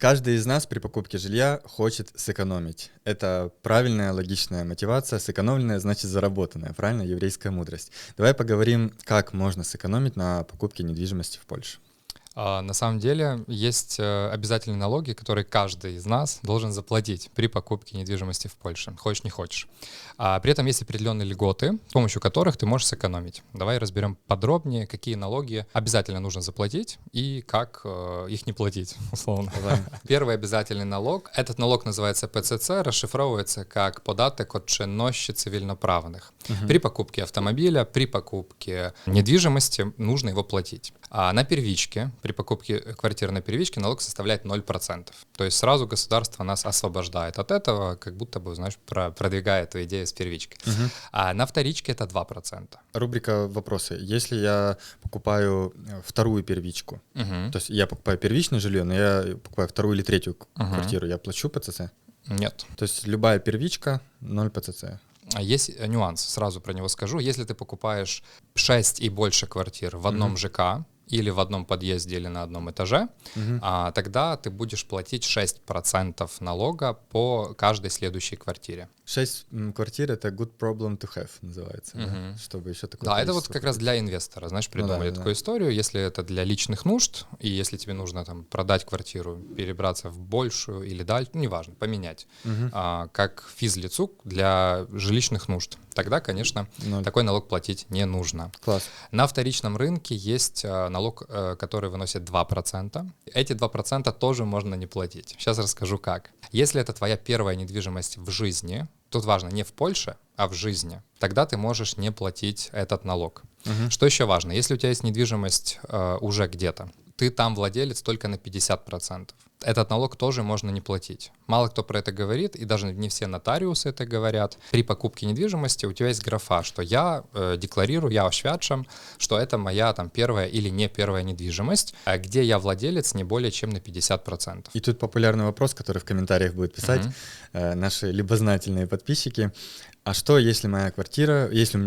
Каждый из нас при покупке жилья хочет сэкономить. Это правильная, логичная мотивация. Сэкономленное значит заработанное. Правильно? Еврейская мудрость. Давай поговорим, как можно сэкономить на покупке недвижимости в Польше. На самом деле есть обязательные налоги, которые каждый из нас должен заплатить при покупке недвижимости в Польше, хочешь не хочешь. При этом есть определенные льготы, с помощью которых ты можешь сэкономить. Давай разберем подробнее, какие налоги обязательно нужно заплатить и как их не платить, условно. Первый обязательный налог. Этот налог называется ПЦЦ, расшифровывается как податок от чинності цивильноправных. При покупке автомобиля, при покупке недвижимости нужно его платить. А на первичке, при покупке квартиры на первичке налог составляет 0%. То есть сразу государство нас освобождает от этого, как будто бы, знаешь, продвигает эту идею с первички. А на вторичке это 2%. Рубрика «Вопросы». Если я покупаю вторую первичку, то есть я покупаю первичное жилье, но я покупаю вторую или третью квартиру, я плачу ПЦЦ? Нет. То есть любая первичка, 0 ПЦЦ. Есть нюанс, сразу про него скажу. Если ты покупаешь 6 и больше квартир в одном ЖК, или в одном подъезде, или на одном этаже, тогда ты будешь платить 6% налога по каждой следующей квартире. 6 квартир — это good problem to have, называется, да? Чтобы еще такое. Да, это вот как раз для инвестора, знаешь, придумали такую историю. Если это для личных нужд, и если тебе нужно там продать квартиру, перебраться в большую или дальше, неважно, поменять, как физлицу для жилищных нужд, тогда, конечно, такой налог платить не нужно. Класс. На вторичном рынке есть налог, который выносит 2%. Эти 2% тоже можно не платить. Сейчас расскажу как. Если это твоя первая недвижимость в жизни, тут важно не в Польше, а в жизни, тогда ты можешь не платить этот налог. Что еще важно? Если у тебя есть недвижимость уже где-то, ты там владелец только на 50%. Этот налог тоже можно не платить. Мало кто про это говорит, и даже не все нотариусы это говорят. При покупке недвижимости у тебя есть графа, что я декларирую, я oświadczam, что это моя там первая или не первая недвижимость, где я владелец не более чем на 50%. И тут популярный вопрос, который в комментариях будут писать наши любознательные подписчики. А что, если у меня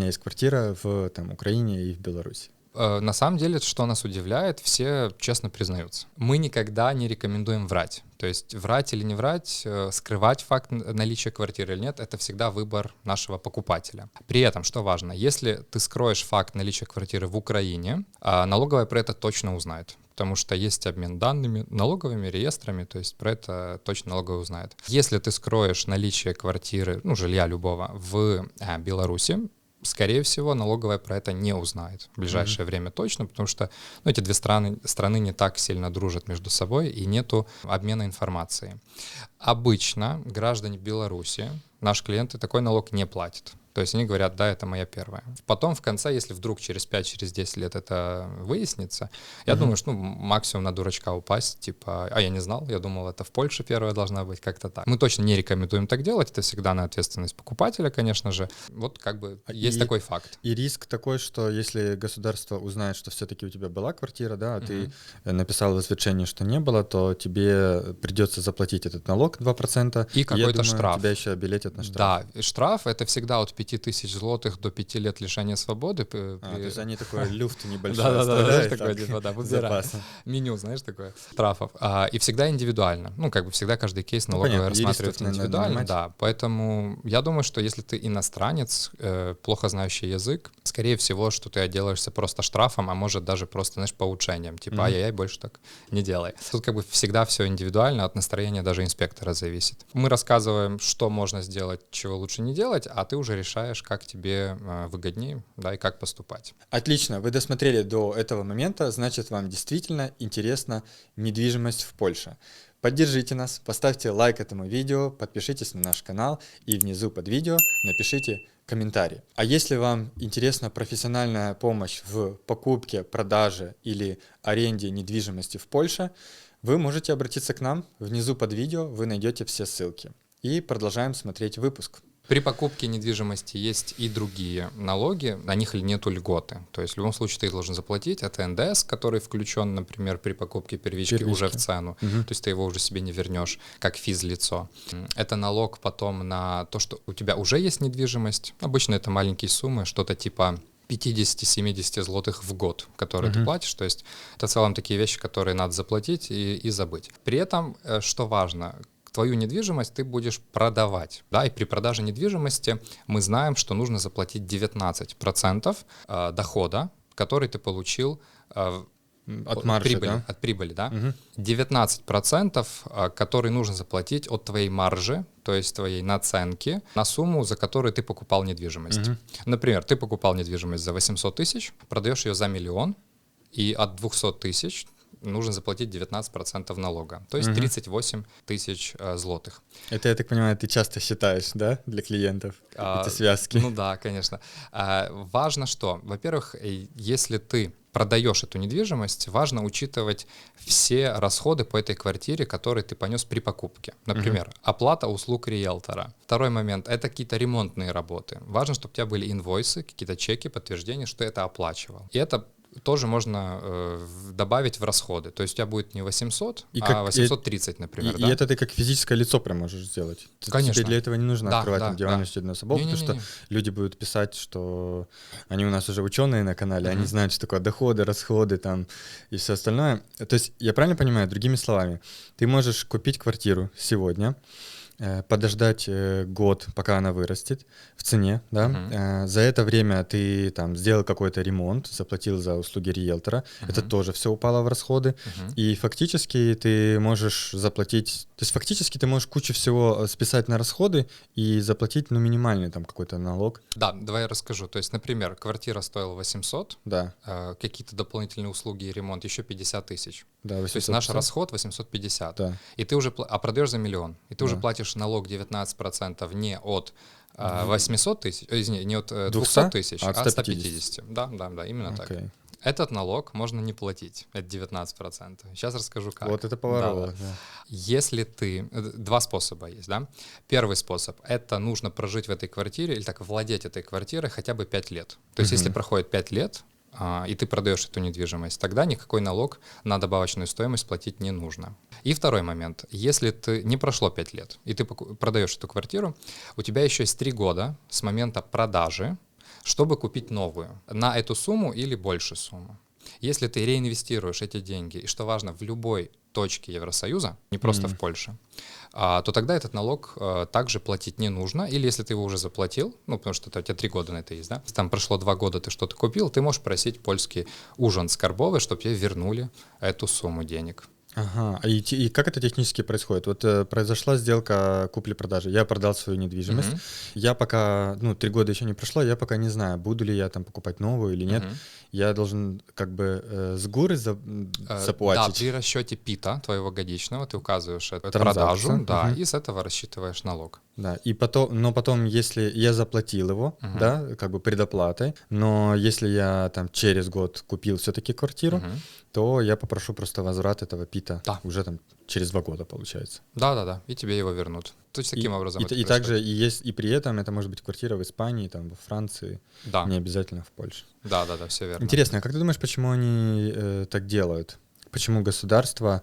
есть квартира в Украине и в Беларуси? На самом деле, что нас удивляет, все честно признаются. Мы никогда не рекомендуем врать. То есть врать или не врать, скрывать факт наличия квартиры или нет, это всегда выбор нашего покупателя. При этом, что важно, если ты скроешь факт наличия квартиры в Украине, налоговая про это точно узнает. Потому что есть обмен данными, налоговыми реестрами, то есть про это точно налоговая узнает. Если ты скроешь наличие квартиры, жилья любого в Беларуси, скорее всего, налоговая про это не узнает в ближайшее время точно, потому что эти две страны не так сильно дружат между собой и нету обмена информацией. Обычно граждане Беларуси, наши клиенты, такой налог не платят. То есть они говорят, да, это моя первая. Потом в конце, если вдруг через 5-10 лет это выяснится, я думаю, что максимум на дурачка упасть, типа, я не знал, я думал, это в Польше первая должна быть, как-то так. Мы точно не рекомендуем так делать, это всегда на ответственность покупателя, конечно же. Вот как бы есть такой факт. И риск такой, что если государство узнает, что все-таки у тебя была квартира, да, а ты написал в извещении, что не было, то тебе придется заплатить этот налог 2%. И какой-то штраф. Тебя еще обилетят на штраф. Да, штраф — это всегда от 5000 злотых до 5 лет лишения свободы. То есть они такой люфт небольшой оставляют. Да, такое, типа, выбирай. Меню, знаешь, такое, штрафов. И всегда индивидуально. Всегда каждый кейс налоговая рассматривает индивидуально. Да, поэтому я думаю, что если ты иностранец, плохо знающий язык, скорее всего, что ты отделаешься просто штрафом, а может даже просто, знаешь, поучением. Типа, ай-яй-яй, больше так не делай. Тут как бы всегда все индивидуально, от настроения даже инспектора зависит. Мы рассказываем, что можно сделать, чего лучше не делать, а ты уже решаешь, как тебе выгоднее, да, и как поступать. Отлично, вы досмотрели до этого момента, значит, вам действительно интересна недвижимость в Польше. Поддержите нас, поставьте лайк этому видео, подпишитесь на наш канал и внизу под видео напишите комментарий. А если вам интересна профессиональная помощь в покупке, продаже или аренде недвижимости в Польше, вы можете обратиться к нам. Внизу под видео вы найдете все ссылки. И продолжаем смотреть выпуск. При покупке недвижимости есть и другие налоги, на них нету льготы. То есть в любом случае ты их должен заплатить. Это НДС, который включен, например, при покупке первички уже в цену. То есть ты его уже себе не вернешь как физлицо. Это налог потом на то, что у тебя уже есть недвижимость. Обычно это маленькие суммы, что-то типа 50-70 злотых в год, которые ты платишь. То есть это в целом такие вещи, которые надо заплатить и забыть. При этом, что важно, твою недвижимость ты будешь продавать. Да? И при продаже недвижимости мы знаем, что нужно заплатить 19% дохода, который ты получил от маржи, от прибыли, да? 19%, который нужно заплатить от твоей маржи, то есть твоей наценки, на сумму, за которую ты покупал недвижимость. Например, ты покупал недвижимость за 800 тысяч, продаешь ее за 1 миллион, и от 200 тысяч нужно заплатить 19% налога, то есть 38 тысяч злотых. Это, я так понимаю, ты часто считаешь, да, для клиентов, эти связки? Ну да, конечно. Важно что? Во-первых, если ты продаешь эту недвижимость, важно учитывать все расходы по этой квартире, которые ты понес при покупке. Например, оплата услуг риэлтора. Второй момент — это какие-то ремонтные работы. Важно, чтобы у тебя были инвойсы, какие-то чеки, подтверждения, что это оплачивал. И это тоже можно добавить в расходы. То есть у тебя будет не 800, а 830, например. И это ты как физическое лицо прям можешь сделать. Конечно. Тебе для этого не нужно открывать там диаванную судебную особу, потому что люди будут писать, что они у нас уже ученые на канале, они знают, что такое доходы, расходы там и все остальное. То есть я правильно понимаю, другими словами, ты можешь купить квартиру сегодня, подождать год, пока она вырастет в цене, да. За это время ты там сделал какой-то ремонт, заплатил за услуги риэлтора, это тоже все упало в расходы, и фактически ты можешь заплатить, то есть фактически ты можешь кучу всего списать на расходы и заплатить, ну, минимальный там какой-то налог. Да, давай я расскажу. То есть, например, квартира стоила 800, да. Какие-то дополнительные услуги и ремонт еще 50 тысяч. Да, 850. То есть наш расход 850. Да. И ты уже, продаешь за 1 миллион, и ты уже платишь налог 19% не от 800 тысяч, извини, не от 200 тысяч, а от 150. Да, именно так. Этот налог можно не платить, это 19%. Сейчас расскажу, как. Вот это поворот. Да. Если ты... Два способа есть, да? Первый способ — это нужно прожить в этой квартире, или так владеть этой квартирой хотя бы 5 лет. То есть если проходит 5 лет, и ты продаешь эту недвижимость, тогда никакой налог на добавочную стоимость платить не нужно. И второй момент. Если ты не прошло 5 лет, и ты продаешь эту квартиру, у тебя еще есть 3 года с момента продажи, чтобы купить новую на эту сумму или больше сумму. Если ты реинвестируешь эти деньги, и что важно, в любой точке Евросоюза, не просто в Польше, то тогда этот налог также платить не нужно. Или если ты его уже заплатил, ну, потому что у тебя 3 года на это есть, да? Если там прошло 2 года, ты что-то купил, ты можешь просить польский ужин скарбовый, чтобы тебе вернули эту сумму денег. Ага, и как это технически происходит? Вот произошла сделка купли-продажи, я продал свою недвижимость, я пока, 3 года еще не прошло, я пока не знаю, буду ли я там покупать новую или нет. Я должен как бы с горы заплатить. Да, при расчете ПИТа твоего годичного ты указываешь эту продажу, да, и с этого рассчитываешь налог. Да, и потом, если я заплатил его, да, как бы предоплатой, но если я там через год купил все-таки квартиру, то я попрошу просто возврат этого ПИТа уже там через 2 года, получается. Да, и тебе его вернут. То есть таким образом это и также и при этом это может быть квартира в Испании, там, во Франции, не обязательно в Польше. Да, все верно. Интересно, а как ты думаешь, почему они так делают? Почему государство,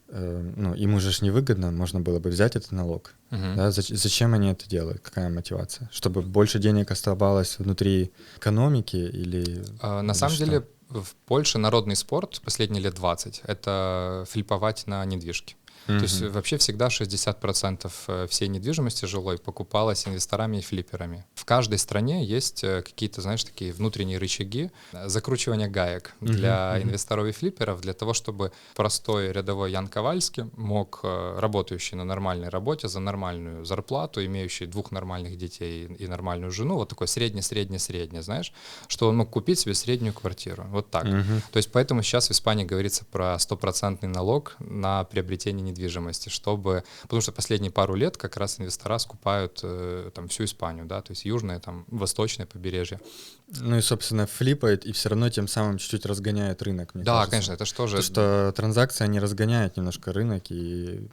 им уже ж невыгодно, можно было бы взять этот налог. Да? Зачем они это делают? Какая мотивация? Чтобы больше денег оставалось внутри экономики или... На самом деле в Польше народный спорт последние лет 20 — это флиповать на недвижке. То есть вообще всегда 60% всей недвижимости жилой покупалось инвесторами и флипперами. В каждой стране есть какие-то, знаешь, такие внутренние рычаги закручивания гаек для инвесторов и флипперов, для того, чтобы простой рядовой Ян Ковальский мог, работающий на нормальной работе за нормальную зарплату, имеющий 2 нормальных детей и нормальную жену, вот такой средний, знаешь, что он мог купить себе среднюю квартиру. Вот так. То есть поэтому сейчас в Испании говорится про 100% налог на приобретение недвижимости, потому что последние пару лет как раз инвестора скупают там всю Испанию, да, то есть южное, там, восточное побережье. Ну и, собственно, флипает, и все равно тем самым чуть-чуть разгоняет рынок, мне кажется. Да, конечно, это что же... Потому что транзакции, они разгоняют немножко рынок, и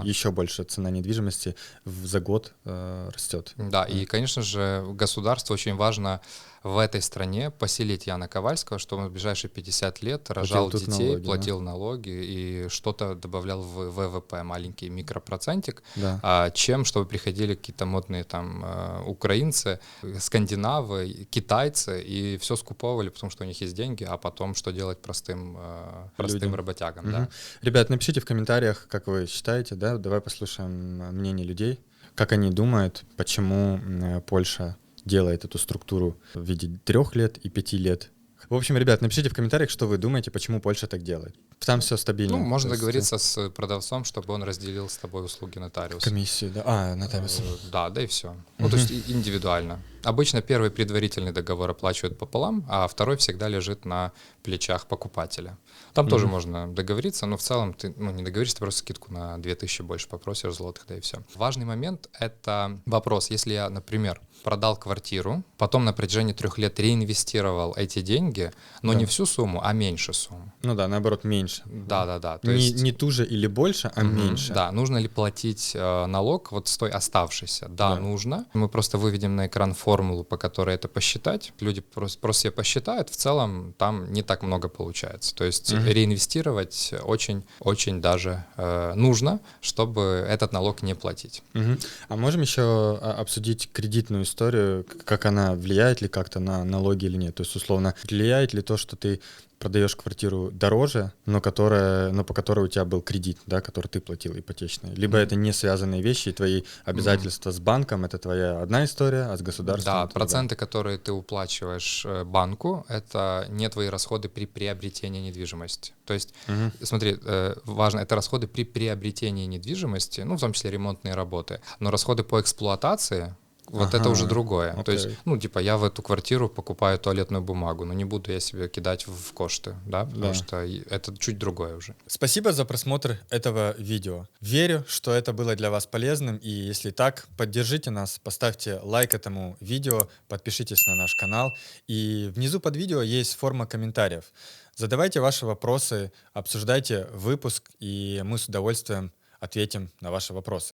еще больше цена недвижимости за год растет. Да, и, конечно же, государству очень важно в этой стране поселить Яна Ковальского, чтобы он в ближайшие 50 лет рожал детей, платил налоги и что-то добавлял в ВВП, маленький микропроцентик, чем чтобы приходили какие-то модные там украинцы, скандинавы, китайцы, пальцы и все скуповывали, потому что у них есть деньги, а потом что делать простым Людям. работягам, да. Ребят, напишите в комментариях, как вы считаете, да, давай послушаем мнение людей, как они думают, почему Польша делает эту структуру в виде 3 лет и 5 лет. В общем, ребят, напишите в комментариях, что вы думаете, почему Польша так делает. Там все стабильно. Ну, можно То есть, договориться с продавцом, чтобы он разделил с тобой услуги нотариуса. комиссию, да. Нотариус. Да, да и все. Ну, то есть индивидуально. Обычно первый предварительный договор оплачивают пополам, а второй всегда лежит на плечах покупателя. Там тоже можно договориться, но в целом ты не договоришься, ты просто скидку на 2000 больше попросишь злотых, да и все. Важный момент — это вопрос. Если я, например, продал квартиру, потом на протяжении 3 лет реинвестировал эти деньги, но не всю сумму, а меньше сумму. Ну да, наоборот, меньше. Да. То Не, есть, не ту же или больше, а меньше. да, нужно ли платить налог вот с той оставшейся? Да, нужно. Мы просто выведем на экран формулу, по которой это посчитать. Люди просто себе посчитают, в целом там не так много получается. То есть реинвестировать очень даже нужно, чтобы этот налог не платить. А можем еще обсудить кредитную историю, как она влияет ли как-то на налоги или нет? То есть, условно, влияет ли то, что ты продаешь квартиру дороже, но по которой у тебя был кредит, да, который ты платил ипотечный. Либо это не связанные вещи, и твои обязательства с банком — это твоя одна история, а с государством — Да, это проценты, которые ты уплачиваешь банку, это не твои расходы при приобретении недвижимости. То есть, смотри, важно, это расходы при приобретении недвижимости, ну, в том числе ремонтные работы, но расходы по эксплуатации, вот это уже другое. окей. То есть, я в эту квартиру покупаю туалетную бумагу, но не буду я себе кидать в кошты, да, потому что это чуть другое уже. Спасибо за просмотр этого видео. Верю, что это было для вас полезным, и если так, поддержите нас, поставьте лайк этому видео, подпишитесь на наш канал, и внизу под видео есть форма комментариев. Задавайте ваши вопросы, обсуждайте выпуск, и мы с удовольствием ответим на ваши вопросы.